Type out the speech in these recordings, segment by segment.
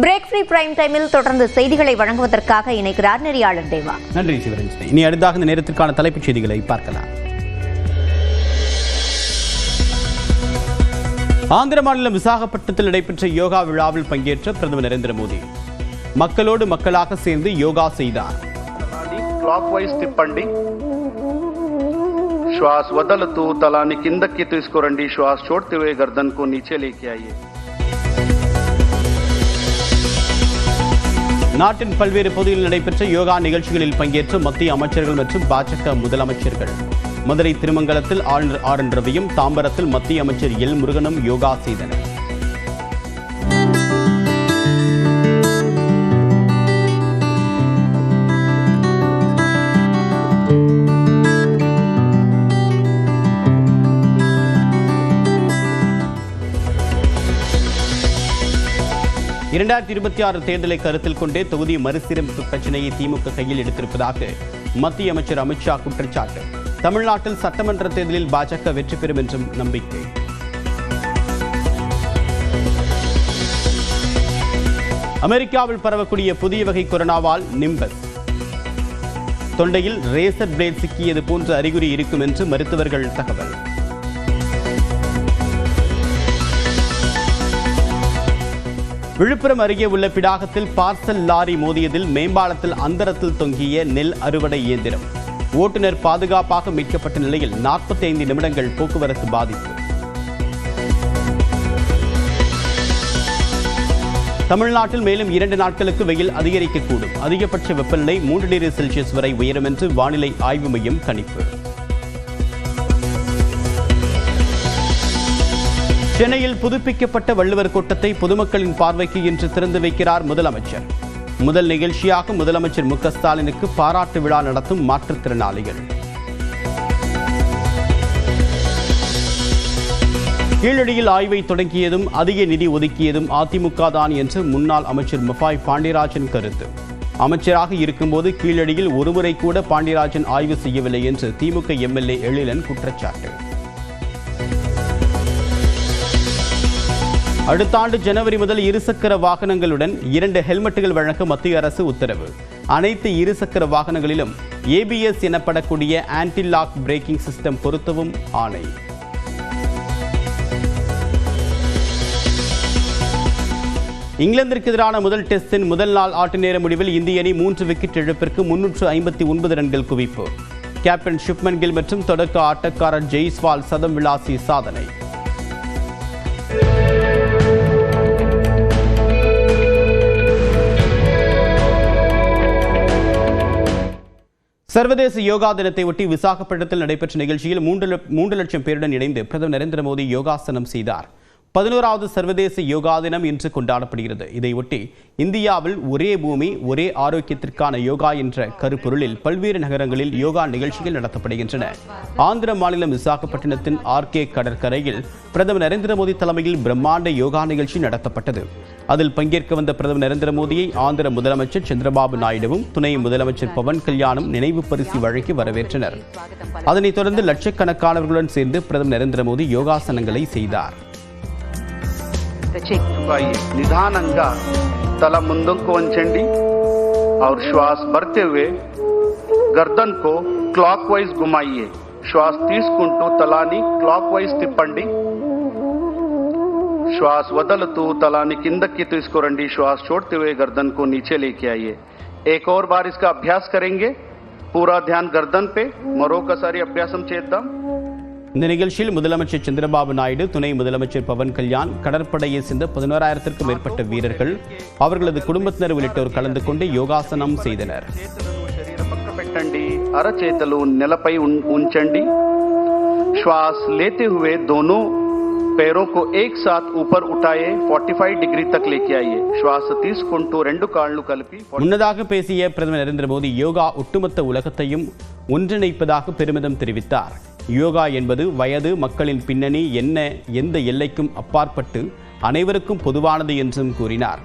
Break free prime டைமில் தொடர்ந்து செய்திகளை வழங்குவதற்காக இணைக்கிறார் நெறியாளர் தேவா. நன்றி சிவரஞ்சனி. இனி அடுத்தாக இந்த நேரத்திற்கான தலைப்புச் செய்திகளை பார்க்கலாம். ஆந்திர மாநிலம் விசாகப்பட்டினத்தில் நடைபெற்ற யோகா விழாவில் பங்கேற்ற பிரதமர் நரேந்திர மோடி மக்களோடு மக்களாக சேர்ந்து யோகா செய்தார். క్లాక్వైజ్ తిప్పండి, श्वास वदलतु, तलानी किंदक्की తీసుకురండి, श्वास छोड़ते हुए गर्दन को नीचे लेके आइए. நாட்டின் பல்வேறு பகுதிகளில் நடைபெற்ற யோகா நிகழ்ச்சிகளில் பங்கேற்ற மத்திய அமைச்சர்கள் மற்றும் பாஜக முதலமைச்சர்கள். மதுரை திருமங்கலத்தில் ஆளுநர் ஆர் என் ரவியும், தாம்பரத்தில் மத்திய அமைச்சர் எல் முருகனும் யோகா செய்தனர். தேர்தலை கருத்தில் கொண்டே தொகுதி மறுசீரமைப்பு பிரச்சனையை திமுக கையில் எடுத்திருப்பதாக மத்திய அமைச்சர் அமித்ஷா குற்றச்சாட்டு. தமிழ்நாட்டில் சட்டமன்ற தேர்தலில் பாஜக வெற்றி பெறும் என்றும் நம்பிக்கை. அமெரிக்காவில் பரவக்கூடிய புதிய வகை கொரோனாவால் நிம்பஸ், தொண்டையில் ரேசர் பிளேட் சிக்கியது போன்ற அறிகுறி இருக்கும் என்று மருத்துவர்கள் தகவல். விழுப்புரம் அருகே உள்ள பிடாகத்தில் பார்சல் லாரி மோதியதில் மேம்பாலத்தில் அந்தரத்தில் தொங்கிய நெல் அறுவடை இயந்திரம். ஓட்டுநர் பாதுகாப்பாக மீட்கப்பட்ட நிலையில் 45 நிமிடங்கள் போக்குவரத்து பாதிப்பு. தமிழ்நாட்டில் மேலும் 2 நாட்களுக்கு வெயில் அதிகரிக்கக்கூடும். அதிகபட்ச வெப்பநிலை 3 டிகிரி செல்சியஸ் வரை உயரும் என்று வானிலை ஆய்வு மையம் கணிப்பு. சென்னையில் புதுப்பிக்கப்பட்ட வள்ளுவர் கோட்டத்தை பொதுமக்களின் பார்வைக்கு இன்று திறந்து வைக்கிறார் முதலமைச்சர். முதல் நிகழ்ச்சியாக முதலமைச்சர் மு க ஸ்டாலினுக்கு பாராட்டு விழா நடத்தும் மாற்றுத்திறனாளிகள். கீழடியில் ஆய்வை தொடங்கியதும் அதிக நிதி ஒதுக்கியதும் அதிமுக தான் என்று முன்னாள் அமைச்சர் மஃபாய் பாண்டியராஜன் கருத்து. அமைச்சராக இருக்கும்போது கீழடியில் ஒருமுறை கூட பாண்டியராஜன் ஆய்வு செய்யவில்லை என்று திமுக எம்எல்ஏ எழிலன் குற்றச்சாட்டு. அடுத்த ஆண்டு ஜனவரி முதல் இருசக்கர வாகனங்களுடன் 2 ஹெல்மெட்டுகள் வழங்க மத்திய அரசு உத்தரவு. அனைத்து இருசக்கர வாகனங்களிலும் ABS எனப்படக்கூடிய ஆன்டி லாக் பிரேக்கிங் சிஸ்டம் பொருத்தவும் ஆணை. இங்கிலாந்திற்கு எதிரான முதல் டெஸ்டின் முதல் நாள் ஆட்ட நேர முடிவில் இந்திய அணி 3 விக்கெட் இழப்பிற்கு 359 ரன்கள் குவிப்பு. கேப்டன் சுப்மன் கில் மற்றும் தொடக்க ஆட்டக்காரர் ஜெய்ஸ்வால் சதம் விளாசி சாதனை. சர்வதேச யோகா தினத்தை ஒட்டி விசாகப்பட்டினத்தில் நடைபெற்ற நிகழ்ச்சியில் 3 லட்சம் பேருடன் இணைந்து பிரதமர் நரேந்திர மோடி யோகாசனம் செய்தார். 11வது சர்வதேச யோகா தினம் இன்று கொண்டாடப்படுகிறது. இதையொட்டி இந்தியாவில் ஒரே பூமி ஒரே ஆரோக்கியத்திற்கான யோகா என்ற கருப்பொருளில் பல்வேறு நகரங்களில் யோகா நிகழ்ச்சிகள் நடத்தப்படுகின்றன. ஆந்திர மாநிலம் விசாகப்பட்டினத்தின் RK கடற்கரையில் பிரதமர் நரேந்திர மோடி தலைமையில் பிரம்மாண்ட யோகா நிகழ்ச்சி நடத்தப்பட்டது. அதில் பங்கேற்க வந்த பிரதமர் நரேந்திர மோடியை ஆந்திர முதலமைச்சர் சந்திரபாபு நாயுடுவும் துணை முதலமைச்சர் பவன் கல்யாணும் நினைவு பரிசு வழங்கி வரவேற்றனர். அதனைத் தொடர்ந்து லட்சக்கணக்கானவர்களுடன் சேர்ந்து பிரதமர் நரேந்திர மோடி யோகாசனங்களை செய்தார். निधानंगा तला मुंदुक वंचंडी और श्वास भरते हुए गर्दन को क्लॉकवाइज घुमाइए. श्वास తీసుకుంటూ तलानी क्लॉकवाइज తిప్పండి. श्वास वदलतु, तलानी किंदक्की తీసుకురండి, श्वास छोड़ते हुए गर्दन को नीचे लेके आइए. एक और बार इसका अभ्यास करेंगे. पूरा ध्यान गर्दन पे. మరొకసారి అభ్యాసం చేద్దాం. இந்த நிகழ்ச்சியில் முதலமைச்சர் சந்திரபாபு நாயுடு, துணை முதலமைச்சர் பவன் கல்யாண், கடற்படையை சேர்ந்த 11,000க்கும் மேற்பட்ட வீரர்கள், அவர்களது குடும்பத்தினர் உள்ளிட்டோர் கலந்து கொண்டு யோகாசனம் செய்தனர். అరచేతులు నేలపై ఉంచండి. श्वास लेते हुए दोनों पैरों को एक साथ ऊपर उठाए 45 डिग्री तक लेके आइए. श्वास తీసుకుంటూ 2 కాళ్ళు కలిపి. முன்னதாக பேசிய பிரதமர் நரேந்திர மோடி யோகா ஒட்டுமொத்த உலகத்தையும் ஒன்றிணைப்பதாக பெருமிதம் தெரிவித்தார். யோகா என்பது வயது, மக்களின் பின்னணி என்ன, எந்த எல்லைக்கும் அப்பாற்பட்டு அனைவருக்கும் பொதுவானது என்றும் கூறினார்.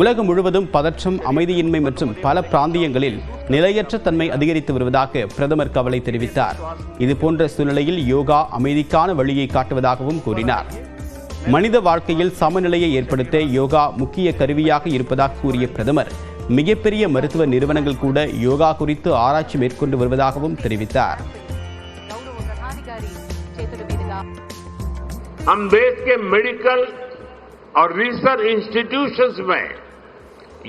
உலகம் முழுவதும் பதற்றம், அமைதியின்மை மற்றும் பல பிராந்தியங்களில் நிலையற்ற தன்மை அதிகரித்து வருவதாக பிரதமர் கவலை தெரிவித்தார். இதுபோன்ற சூழ்நிலையில் யோகா அமைதிக்கான வழியை காட்டுவதாகவும் கூறினார். மனித வாழ்க்கையில் சமநிலையை ஏற்படுத்த யோகா முக்கிய கருவியாக இருப்பதாக கூறிய பிரதமர், மிகப்பெரிய மருத்துவ நிறுவனங்கள் கூட யோகா குறித்து ஆராய்ச்சி மேற்கொண்டு வருவதாகவும் தெரிவித்தார். हम देश के मेडिकल और रिसर्च इंस्टीट्यूशंस में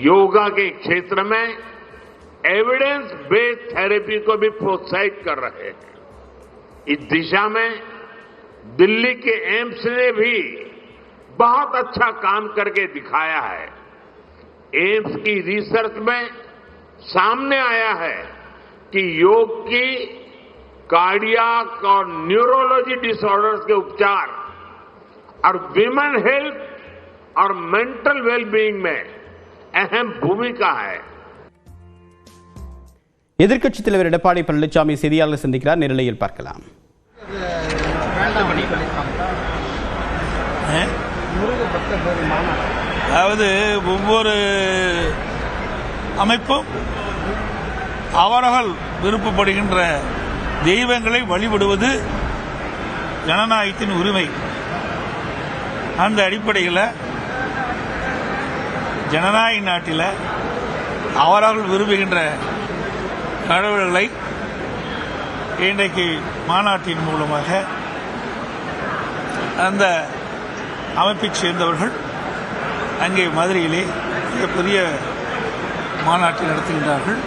योगा के क्षेत्र में एविडेंस बेस्ड थेरेपी को भी प्रोत्साहित कर रहे हैं. इस दिशा में दिल्ली के एम्स ने भी बहुत अच्छा काम करके दिखाया है. एम्स की रिसर्च में सामने आया है कि योग की कार्डियक और न्यूरोलॉजी डिसऑर्डर्स के उपचार और विमेन हेल्थ और मेंटल वेलबीइंग में अहम भूमिका है. எதிர்க்கட்சித் தலைவர் எடப்பாடி பழனிசாமி செய்தியாளர் சந்திக்கிறார். நேரலையில் பார்க்கலாம். அதாவது ஒவ்வொரு அமைப்பும் அவர்கள் விருப்பப்படுகின்ற தெய்வங்களை வழிபடுவது ஜனநாயகத்தின் உரிமை. அந்த அடிப்படையில் ஜனநாயக நாட்டில் அவர்கள் விரும்புகின்ற கடவுள்களை இன்றைக்கு மாநாட்டின் மூலமாக அந்த அமைப்பைச் சேர்ந்தவர்கள் அங்கே மதுரையிலே மிகப்பெரிய மாநாட்டை நடத்துகின்றார்கள்.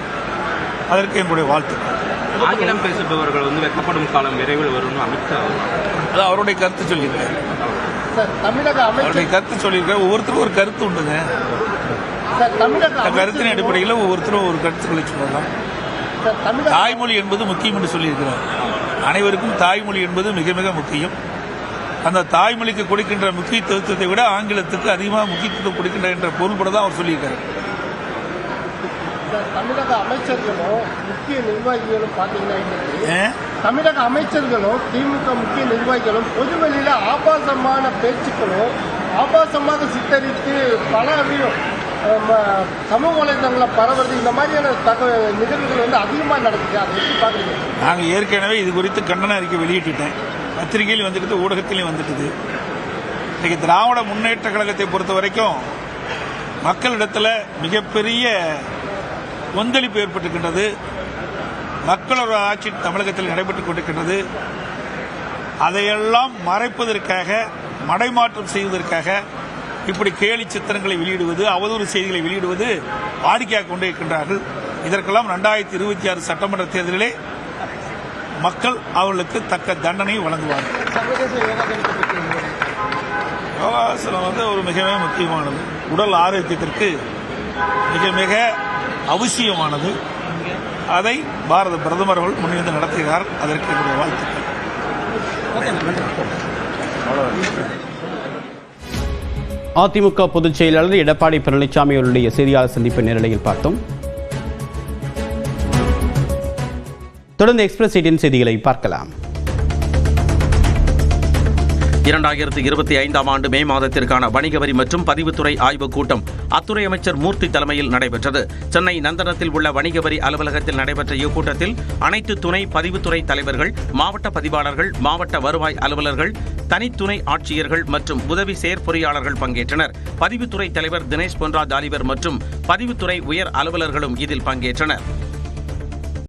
அதற்கு என்னுடைய வாழ்த்துக்கள். ஆங்கிலம் பேசுபவர்கள் வெக்கப்படும் காலம் விரைவில் வரும் அமித்ஷா அது அவருடைய கருத்து சொல்லியிருக்காரு. அவருடைய கருத்து சொல்லியிருக்காரு. ஒவ்வொருத்தரும் ஒரு கருத்து உண்டுங்க. கருத்தின் அடிப்படையில் ஒவ்வொருத்தரும் ஒரு கருத்துக்களை சொல்லலாம். தாய்மொழி என்பது முக்கியம் என்று சொல்லியிருக்கிறார். அனைவருக்கும் தாய்மொழி என்பது மிக மிக முக்கியம். அந்த தாய்மொழிக்கு கொடுக்கின்ற முக்கியத்துவத்தை விட ஆங்கிலத்துக்கு அதிகமாக முக்கியத்துவம் கொடுக்கின்ற என்ற பொருள்பட தான் அவர் சொல்லியிருக்காரு. தமிழக அமைச்சர்களும் முக்கிய நிர்வாகிகளும் பார்த்தீங்கன்னா தமிழக அமைச்சர்களும் திமுக முக்கிய நிர்வாகிகளும் பொதுவெளியில ஆபாசமான பேச்சுக்களும் ஆபாசமாக சித்தரித்து பல சமூக வலைதளங்களை பரவுறது, இந்த மாதிரியான நிகழ்வுகள் அதிகமாக நடக்குது. அதை எப்படி பார்க்குறீங்க? நாங்கள் ஏற்கனவே இது குறித்து கண்டன அறிக்கை வெளியிட்டுட்டேன். பத்திரிகையில் வந்துட்டு, ஊடகத்திலையும் வந்துட்டுது. இன்னைக்கு திராவிட முன்னேற்ற கழகத்தை பொறுத்த வரைக்கும் மக்களிடத்தில் மிகப்பெரிய கொந்தளிப்பு ஏற்பட்டிருக்கின்றது. மக்களோட ஆட்சி தமிழகத்தில் நடைபெற்றுக் கொண்டிருக்கின்றது. அதையெல்லாம் மறைப்பதற்காக, மடைமாற்றம் செய்வதற்காக இப்படி கேலி சித்திரங்களை வெளியிடுவது, அவதூறு செய்திகளை வெளியிடுவது வாடிக்கையாக கொண்டே இருக்கின்றார்கள். இதற்கெல்லாம் 2026 சட்டமன்ற தேர்தலிலே மக்கள் அவர்களுக்கு தக்க தண்டனை வழங்குவார்கள். யோகாசனம் ஒரு மிக மிக முக்கியமானது. உடல் ஆரோக்கியத்திற்கு மிக மிக அவசியமானது. அதை பாரத பிரதமர் அவர்கள் முன்னிருந்து நடத்துகிறார். அதற்கு என்னுடைய வாழ்த்துக்கள். அதிமுக பொதுச் செயலாளர் எடப்பாடி பழனிசாமி அவருடைய செய்தியாளர் சந்திப்பு நேரலையில் பார்த்தோம். தொடர்ந்து எக்ஸ்பிரஸ் 18 செய்திகளை பார்க்கலாம். 2025ஆம் ஆண்டு மே மாதத்திற்கான வணிக வரி மற்றும் பதிவுத்துறை ஆய்வுக் கூட்டம் அத்துறை அமைச்சர் மூர்த்தி தலைமையில் நடைபெற்றது. சென்னை நந்தனத்தில் உள்ள வணிக வரி அலுவலகத்தில் நடைபெற்ற இக்கூட்டத்தில் அனைத்து துணை பதிவுத்துறை தலைவர்கள், மாவட்ட பதிவாளர்கள், மாவட்ட வருவாய் அலுவலர்கள், தனித்துணை ஆட்சியர்கள் மற்றும் உதவி செயற்பொறியாளர்கள் பங்கேற்றனர். பதிவுத்துறை தலைவர் தினேஷ் பொன்ராஜ் ஆலிவர் மற்றும் பதிவுத்துறை உயர் அலுவலர்களும் இதில் பங்கேற்றனர்.